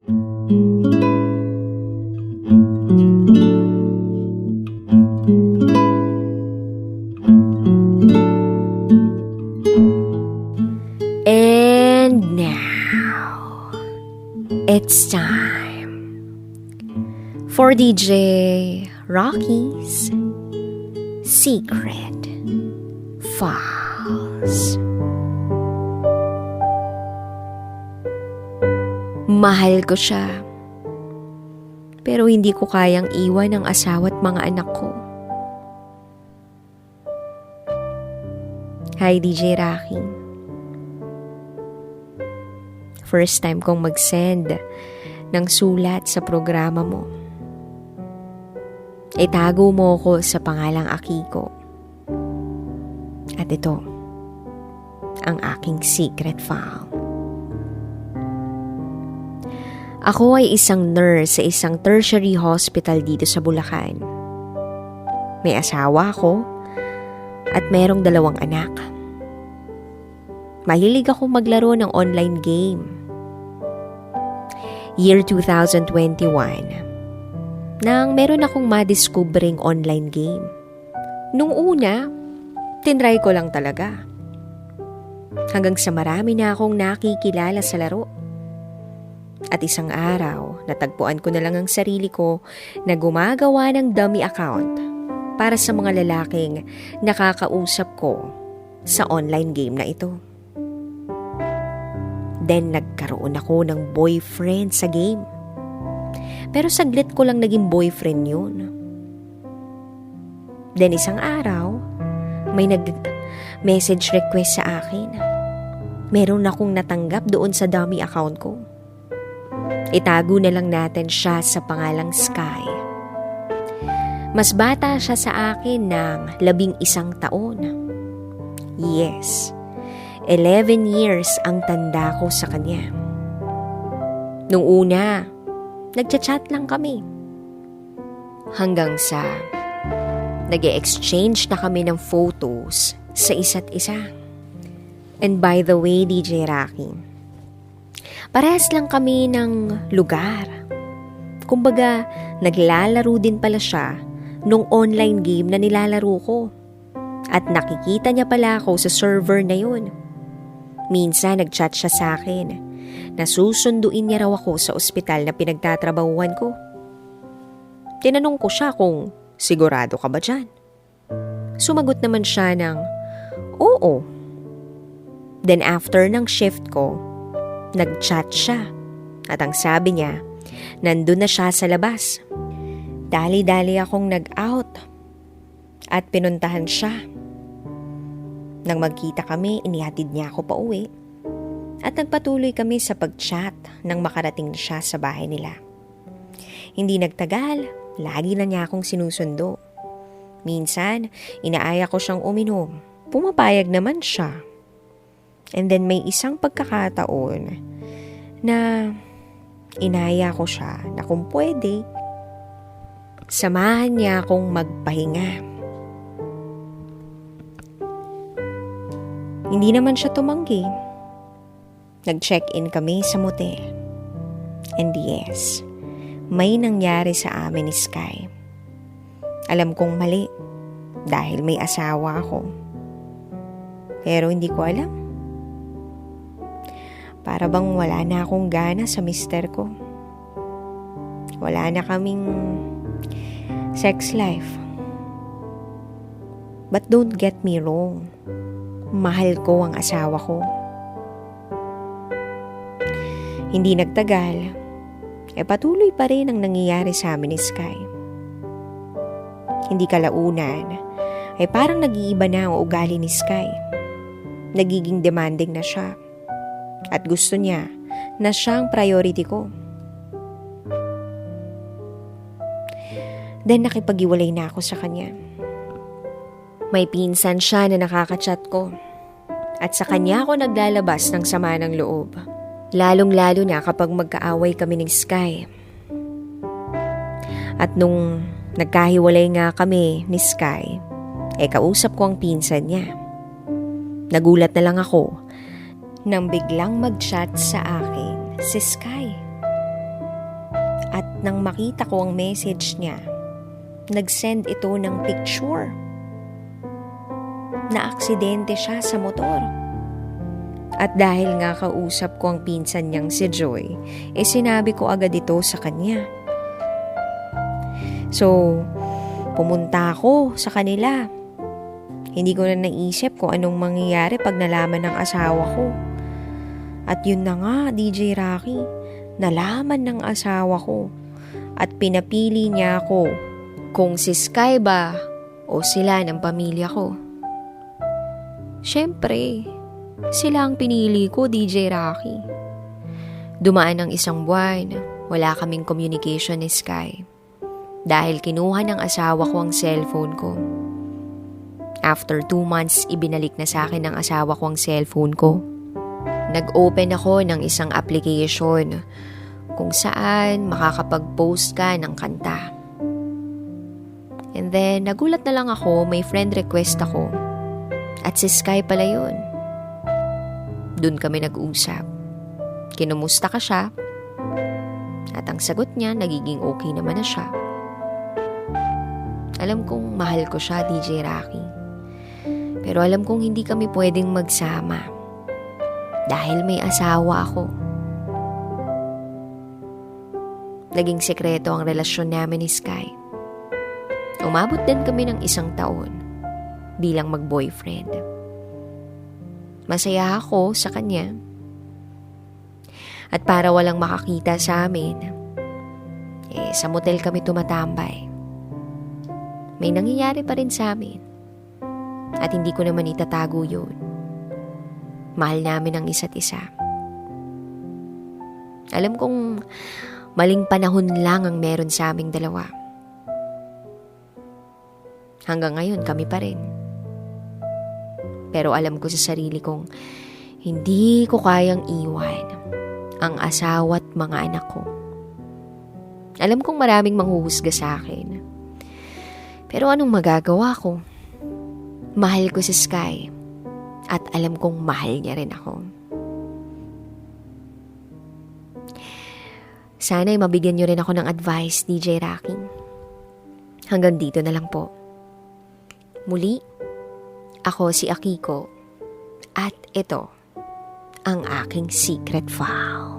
And now, it's time for DJ Rocky's Secret Files. Mahal ko siya, pero hindi ko kayang iwan ang asawa at mga anak ko. Hi DJ Rocky. First time kong mag-send ng sulat sa programa mo. Itago mo ko sa pangalang Akiko. At ito, ang aking secret file. Ako ay isang nurse sa isang tertiary hospital dito sa Bulacan. May asawa ako at merong 2 anak. Mahilig ako maglaro ng online game. Year 2021, nang meron akong madiscovering online game. Nung una, tinry ko lang talaga. Hanggang sa marami na akong nakikilala sa laro. At isang araw, natagpuan ko na lang ang sarili ko na gumagawa ng dummy account para sa mga lalaking nakakausap ko sa online game na ito. Then nagkaroon ako ng boyfriend sa game. Pero saglit ko lang naging boyfriend yun. Then isang araw, may nag-message request sa akin. Meron akong natanggap doon sa dummy account ko. Itago na lang natin siya sa pangalang Sky. Mas bata siya sa akin ng 11 taon. Yes, 11 years ang tanda ko sa kanya. Nung una, nagchat-chat lang kami. Hanggang sa nag-exchange na kami ng photos sa isa't isa. And by the way, DJ Rocky, parehas lang kami ng lugar. Kumbaga, naglalaro din pala siya nung online game na nilalaro ko. At nakikita niya pala ako sa server na yun. Minsan nagchat siya sa akin na susunduin niya raw ako sa ospital na pinagtatrabahuhan ko. Tinanong ko siya kung sigurado ka ba dyan? Sumagot naman siya ng oo. Then after ng shift ko, nagchat siya at ang sabi niya, nandun na siya sa labas. Dali-dali akong nag-out at pinuntahan siya. Nang magkita kami, inihatid niya ako pa uwi at nagpatuloy kami sa pag-chat nang makarating siya sa bahay nila. Hindi nagtagal, lagi na niya akong sinusundo. Minsan, inaaya ko siyang uminom. Pumapayag naman siya. And then may isang pagkakataon na inaya ko siya na kung pwede, samahan niya akong magpahinga. Hindi naman siya tumanggi. Nag-check-in kami sa motel. And yes, may nangyari sa amin ni Sky. Alam kong mali dahil may asawa ako. Pero hindi ko alam. Para bang wala na akong gana sa mister ko. Wala na kaming sex life. But don't get me wrong. Mahal ko ang asawa ko. Hindi nagtagal, patuloy pa rin ang nangyayari sa amin ni Sky. Hindi kalaunan, parang nag-iiba na ang ugali ni Sky. Nagiging demanding na siya. At gusto niya na siyang priority ko. Then nakipag-iwalay na ako sa kanya. May pinsan siya na nakaka-chat ko. At sa kanya ako naglalabas ng sama ng loob. Lalong-lalo na kapag magkaaway kami ng Sky. At nung nagkahiwalay nga kami ni Sky, kausap ko ang pinsan niya. Nagulat na lang ako nang biglang mag-chat sa akin si Sky. At nang makita ko ang message niya, nag-send ito ng picture. Na-aksidente siya sa motor. At dahil nga kausap ko ang pinsan niyang si Joy, sinabi ko agad ito sa kanya. So, pumunta ako sa kanila. Hindi ko na naisip kung anong mangyayari pag nalaman ng asawa ko. At yun na nga, DJ Rocky, nalaman ng asawa ko. At pinapili niya ako kung si Sky ba o sila ng pamilya ko. Siyempre, sila ang pinili ko, DJ Rocky. Dumaan ng isang buwan, wala kaming communication ni Sky. Dahil kinuha ng asawa ko ang cellphone ko. After 2 months, ibinalik na sa akin ng asawa ko ang cellphone ko. Nag-open ako ng isang application kung saan makakapag-post ka ng kanta. And then, nagulat na lang ako, may friend request ako. At si Sky pala yun. Doon kami nag-usap. Kinumusta ka siya? At ang sagot niya, nagiging okay naman na siya. Alam kong mahal ko siya, DJ Rocky. Pero alam kong hindi kami pwedeng magsama. Dahil may asawa ako. Naging sekreto ang relasyon namin ni Sky. Umabot din kami ng 1 taon bilang mag-boyfriend. Masaya ako sa kanya. At para walang makakita sa amin, sa motel kami tumatambay. May nangyayari pa rin sa amin. At hindi ko naman itatago yun. Mahal namin ang isa't isa. Alam kong maling panahon lang ang meron sa aming dalawa. Hanggang ngayon kami pa rin. Pero alam ko sa sarili kong hindi ko kayang iwan ang asawa at mga anak ko. Alam kong maraming manghuhusga sa akin. Pero anong magagawa ko? Mahal ko si Sky at alam kong mahal niya rin ako. Sana'y mabigyan niyo rin ako ng advice, DJ Rocky. Hanggang dito na lang po. Muli, ako si Akiko at ito ang aking secret vow.